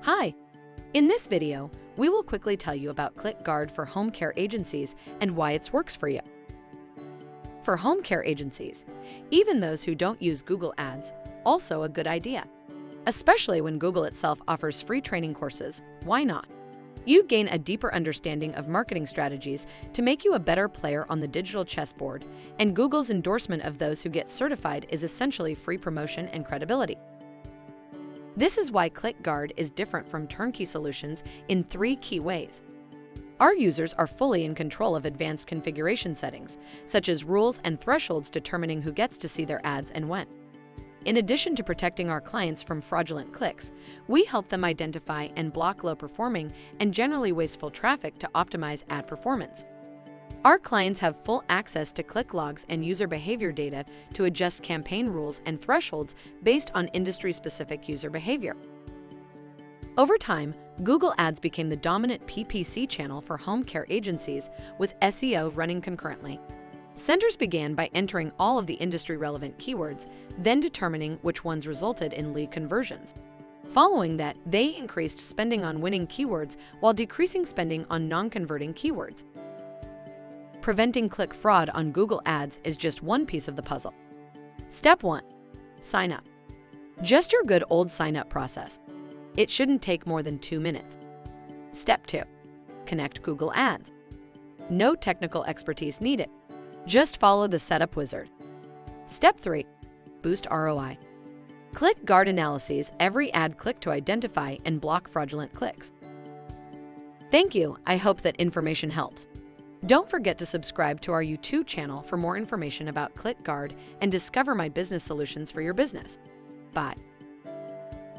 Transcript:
Hi! In this video, we will quickly tell you about ClickGUARD for home care agencies and why it works for you. For home care agencies, even those who don't use Google Ads, also a good idea. Especially when Google itself offers free training courses, why not? You'd gain a deeper understanding of marketing strategies to make you a better player on the digital chessboard, and Google's endorsement of those who get certified is essentially free promotion and credibility. This is why ClickGUARD is different from turnkey solutions in 3 key ways. Our users are fully in control of advanced configuration settings, such as rules and thresholds determining who gets to see their ads and when. In addition to protecting our clients from fraudulent clicks, we help them identify and block low-performing and generally wasteful traffic to optimize ad performance. Our clients have full access to click logs and user behavior data to adjust campaign rules and thresholds based on industry-specific user behavior. Over time, Google Ads became the dominant PPC channel for home care agencies, with SEO running concurrently. Centers began by entering all of the industry-relevant keywords, then determining which ones resulted in lead conversions. Following that, they increased spending on winning keywords while decreasing spending on non-converting keywords. Preventing click fraud on Google Ads is just one piece of the puzzle. Step 1. Sign up. Just your good old sign-up process. It shouldn't take more than 2 minutes. Step 2. Connect Google Ads. No technical expertise needed. Just follow the setup wizard. Step 3. Boost ROI. ClickGUARD analyses every ad click to identify and block fraudulent clicks. Thank you. I hope that information helps. Don't forget to subscribe to our YouTube channel for more information about ClickGUARD and discover my business solutions for your business. Bye.